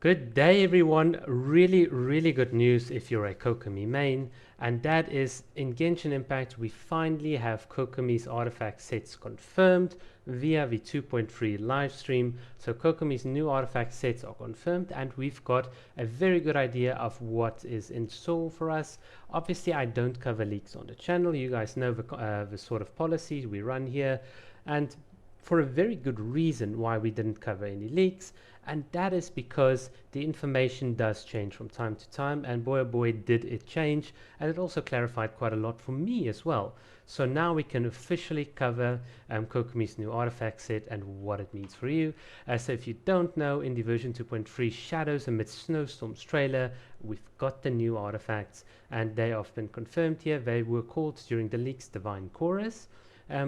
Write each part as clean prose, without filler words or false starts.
Good day, everyone. Really good news if you're a Kokomi main, and that is in Genshin Impact, we finally have Kokomi's artifact sets confirmed via the 2.3 live stream. So Kokomi's new artifact sets are confirmed, and we've got a very good idea of what is in store for us. Obviously, I don't cover leaks on the channel. You guys know the sort of policies we run here, and for a very good reason why we didn't cover any leaks, and that is because the information does change from time to time, and boy oh boy did it change, and it also clarified quite a lot for me as well. So now we can officially cover Kokomi's new artifact set and what it means for you. So if you don't know, in the version 2.3 Shadows Amidst Snowstorms trailer, we've got the new artifacts, and they have been confirmed here. They were called during the leaks Divine Chorus,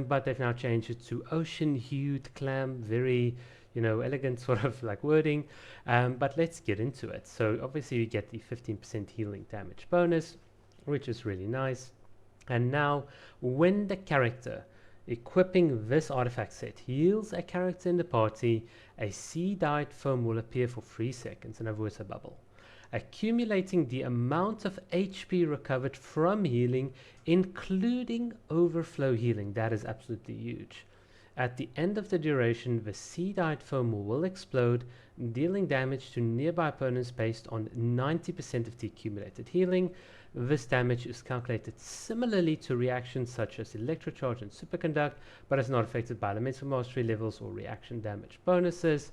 but they've now changed it to Ocean-Hued Clam. Very, elegant sort of like wording. But let's get into it. So obviously you get the 15% healing damage bonus, which is really nice. And now when the character equipping this artifact set heals a character in the party, a sea-dyed foam will appear for 3 seconds, in other words a bubble, accumulating the amount of HP recovered from healing, including overflow healing. That is absolutely huge. At the end of the duration, the sea-dyed foam will explode, dealing damage to nearby opponents based on 90% of the accumulated healing. This damage is calculated similarly to reactions such as Electrocharge and Superconduct, but is not affected by elemental mastery levels or reaction damage bonuses.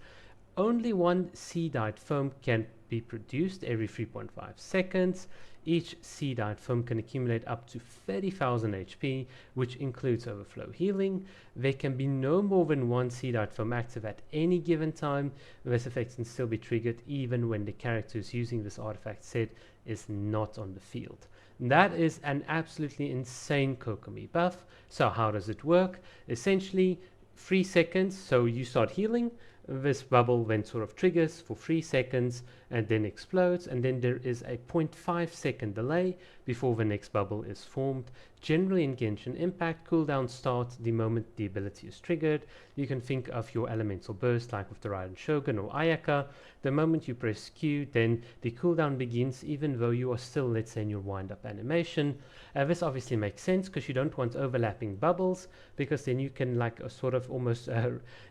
Only one sea-dyed foam can be produced every 3.5 seconds. Each sea-dyed foam can accumulate up to 30,000 HP, which includes overflow healing. There can be no more than one sea-dyed foam active at any given time. This effect can still be triggered even when the character who's using this artifact set is not on the field. That is an absolutely insane Kokomi buff. So how does it work? Essentially, 3 seconds, so you start healing, this bubble then sort of triggers for 3 seconds and then explodes, and then there is a 0.5 second delay before the next bubble is formed. Generally in Genshin Impact, cooldown starts the moment the ability is triggered. You can think of your elemental burst like with the Raiden Shogun or Ayaka. The moment you press Q, then the cooldown begins, even though you are still, let's say, in your wind-up animation. This obviously makes sense because you don't want overlapping bubbles, because then you can like sort of almost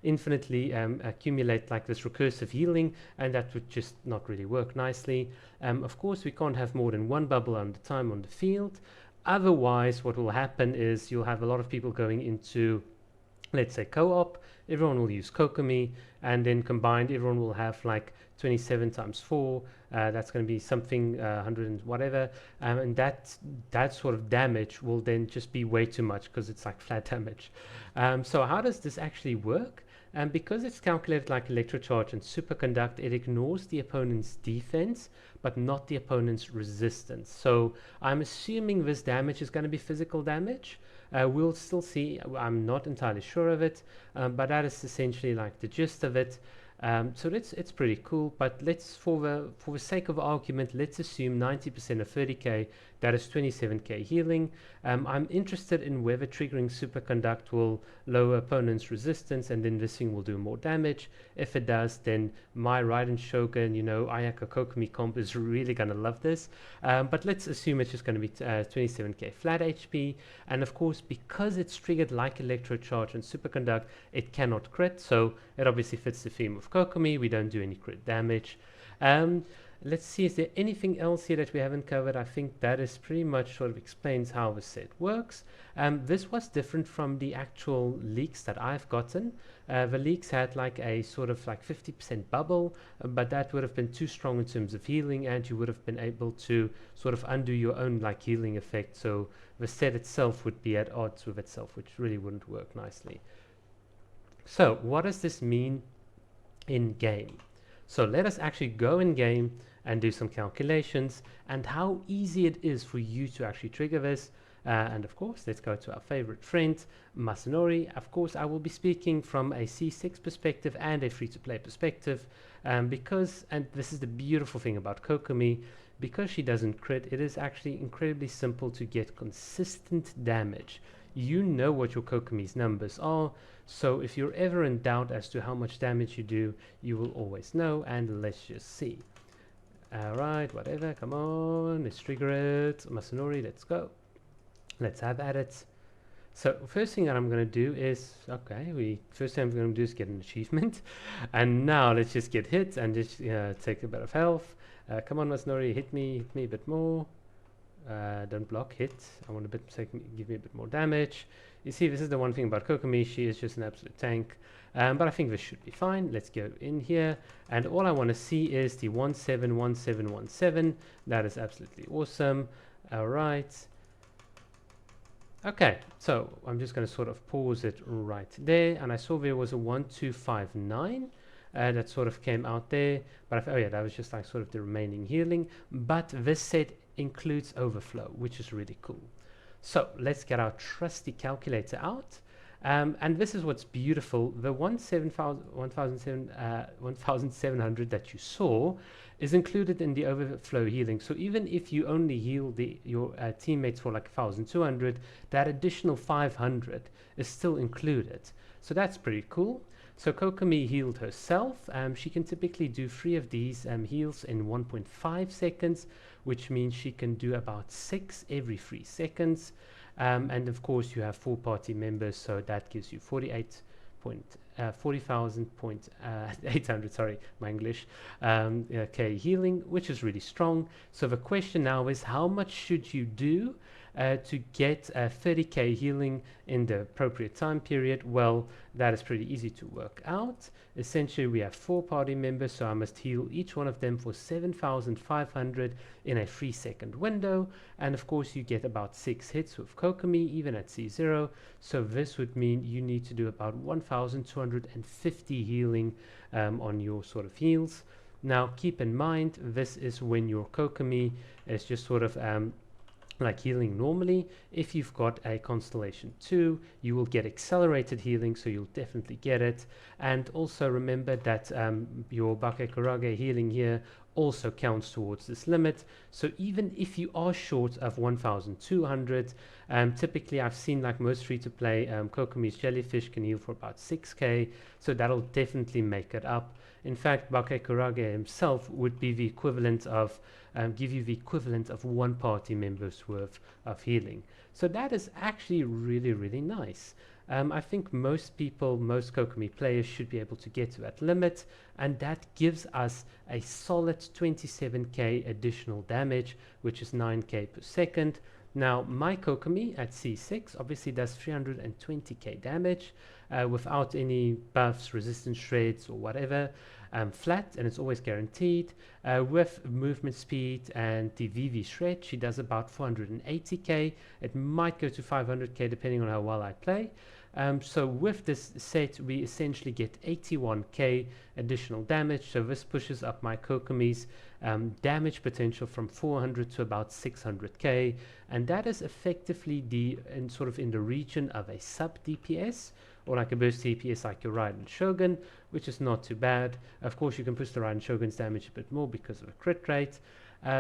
infinitely accumulate like this recursive healing, and that would just not really work nicely. Of course, we can't have more than one bubble at a time on the field. Otherwise, what will happen is you'll have a lot of people going into, let's say, co-op. Everyone will use Kokomi, and then combined everyone will have like 27 times 4. That's going to be something 100 and whatever, and that sort of damage will then just be way too much because it's like flat damage. So how does this actually work? Because it's calculated like Electrocharge and Superconduct, it ignores the opponent's defense but not the opponent's resistance. So I'm assuming this damage is going to be physical damage. We'll still see. I'm not entirely sure of it, but that is essentially like the gist of it. So it's pretty cool, but let's, for the sake of argument, let's assume 90% of 30k, that is 27k healing. I'm interested in whether triggering Superconduct will lower opponent's resistance, and then this thing will do more damage. If it does, then my Raiden Shogun, Ayaka Kokomi comp is really gonna love this. But let's assume it's just gonna be 27k flat HP, and of course, because it's triggered like Electrocharge and Superconduct, it cannot crit, so it obviously fits the theme of Kokomi. We don't do any crit damage. Let's see, is there anything else here that we haven't covered? I think that is pretty much sort of explains how the set works. This was different from the actual leaks that I've gotten. The leaks had like a sort of like 50% bubble, but that would have been too strong in terms of healing, and you would have been able to sort of undo your own like healing effect. So the set itself would be at odds with itself, which really wouldn't work nicely. So what does this mean in game? So let us actually go in game and do some calculations and how easy it is for you to actually trigger this. And of course, let's go to our favorite friend, Masanori. Of course, I will be speaking from a C6 perspective and a free-to-play perspective, because, and this is the beautiful thing about Kokomi, because she doesn't crit, it is actually incredibly simple to get consistent damage. you know what your Kokomi's numbers are. So if you're ever in doubt as to how much damage you do, you will always know. And let's just see. Alright, whatever, come on, let's trigger it. Masanori, let's go. Let's have at it. So first thing that I'm going to do is, first thing I'm going to do is get an achievement. And now let's just get hit and just take a bit of health. Come on, Masanori, hit me a bit more. Don't block, hit. I want give me a bit more damage. You see, this is the one thing about Kokomi. She is just an absolute tank. But I think this should be fine. Let's go in here. And all I want to see is the 171717. That is absolutely awesome. All right. Okay, so I'm just going to sort of pause it right there. And I saw there was a 1259 that sort of came out there. But oh yeah, that was just like sort of the remaining healing. But this set includes overflow, which is really cool. So let's get our trusty calculator out. And this is what's beautiful. The 1700 that you saw is included in the overflow healing. So even if you only heal your teammates for like 1200, that additional 500 is still included. So that's pretty cool. So Kokomi healed herself. She can typically do 3 of these heals in 1.5 seconds, which means she can do about 6 every 3 seconds. And of course you have 4 party members, so that gives you 40,800, sorry, my English, K healing, which is really strong. So the question now is, how much should you do to get 30k healing in the appropriate time period? Well, that is pretty easy to work out. Essentially, we have 4 party members, so I must heal each one of them for 7,500 in a 3-second window. And of course, you get about 6 hits with Kokomi, even at C0. So this would mean you need to do about 1,250 healing on your sort of heals. Now, keep in mind, this is when your Kokomi is just sort of like healing normally. If you've got a Constellation 2, you will get accelerated healing, so you'll definitely get it. And also remember that your Bakekurage healing here also counts towards this limit. So even if you are short of 1200, typically I've seen like most free-to-play Kokomi's jellyfish can heal for about 6k, so that'll definitely make it up. In fact, Bakekurage himself would be the equivalent of give you the equivalent of 1 party member's worth of healing. So that is actually really, really nice. I think most Kokomi players should be able to get to that limit, and that gives us a solid 27k additional damage, which is 9k per second. Now, my Kokomi at C6 obviously does 320k damage without any buffs, resistance shreds, or whatever. Flat, and it's always guaranteed. With movement speed and the VV shred, she does about 480k. It might go to 500k depending on how well I play. So with this set, we essentially get 81k additional damage. So this pushes up my Kokomi's damage potential from 400 to about 600k, and that is effectively in the region of a sub DPS, or like a burst DPS like your Raiden Shogun, which is not too bad. Of course, you can push the Raiden Shogun's damage a bit more because of a crit rate.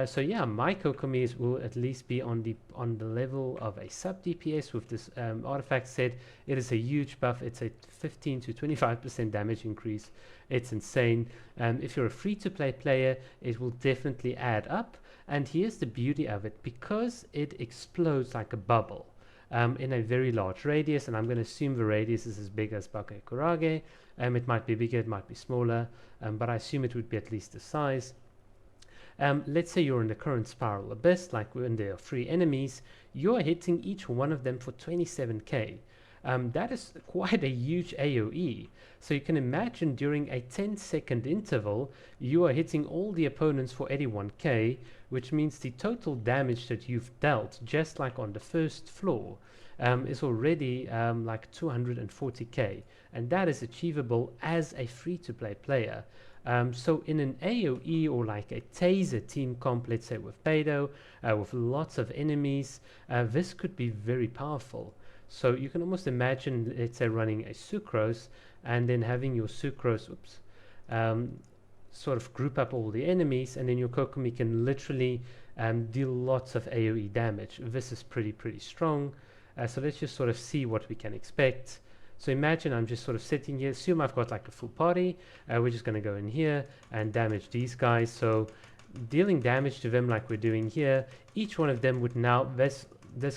So yeah, my Kokomis will at least be on the level of a sub DPS with this artifact set. It is a huge buff. It's a 15 to 25% damage increase. It's insane. If you're a free-to-play player, it will definitely add up. And here's the beauty of it: because it explodes like a bubble in a very large radius, and I'm going to assume the radius is as big as Bakekurage. It might be bigger, it might be smaller, but I assume it would be at least the size. Let's say you're in the current spiral abyss, like when there are 3 enemies, you're hitting each one of them for 27k. That is quite a huge AoE. So you can imagine during a 10-second interval, you are hitting all the opponents for 81k, which means the total damage that you've dealt, just like on the first floor, is already like 240k. And that is achievable as a free-to-play player. So in an AoE or like a taser team comp, let's say with Beidou, with lots of enemies, this could be very powerful. So you can almost imagine, let's say, running a Sucrose and then having your Sucrose sort of group up all the enemies, and then your Kokomi can literally deal lots of AoE damage. This is pretty strong. So let's just sort of see what we can expect. So imagine I'm just sort of sitting here, assume I've got like a full party. We're just going to go in here and damage these guys. So dealing damage to them like we're doing here, each one of them would now, this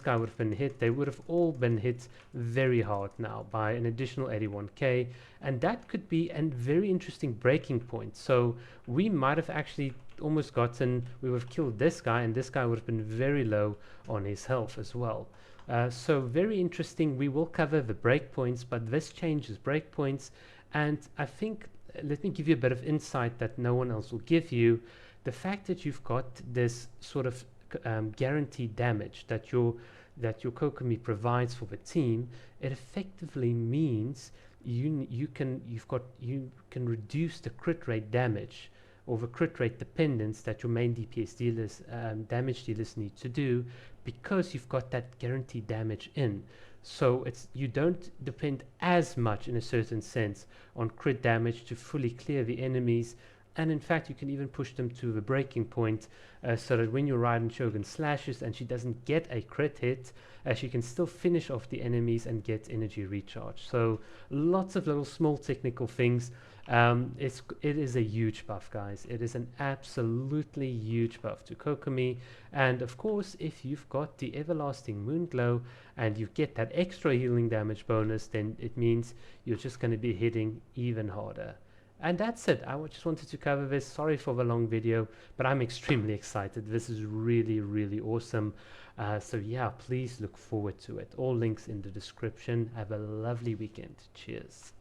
guy would have been hit, they would have all been hit very hard now by an additional 81k, and that could be a very interesting breaking point. So we might have actually almost gotten, we would have killed this guy, and this guy would have been very low on his health as well. So very interesting. We will cover the breakpoints, but this changes breakpoints, and I think, let me give you a bit of insight that no one else will give you. The fact that you've got this sort of guaranteed damage that your Kokomi provides for the team, it effectively means you can reduce the crit rate damage or the crit rate dependence that your main DPS dealers, damage dealers need to do, because you've got that guaranteed damage in. So you don't depend as much in a certain sense on crit damage to fully clear the enemies. And in fact, you can even push them to the breaking point, so that when your Raiden Shogun slashes and she doesn't get a crit hit, she can still finish off the enemies and get energy recharge. So lots of little small technical things. It is a huge buff, guys. It is an absolutely huge buff to Kokomi. And of course, if you've got the Everlasting Moonglow and you get that extra healing damage bonus, then it means you're just going to be hitting even harder. And that's it. I just wanted to cover this. Sorry for the long video, but I'm extremely excited. This is really, really awesome. So yeah, please look forward to it. All links in the description. Have a lovely weekend. Cheers.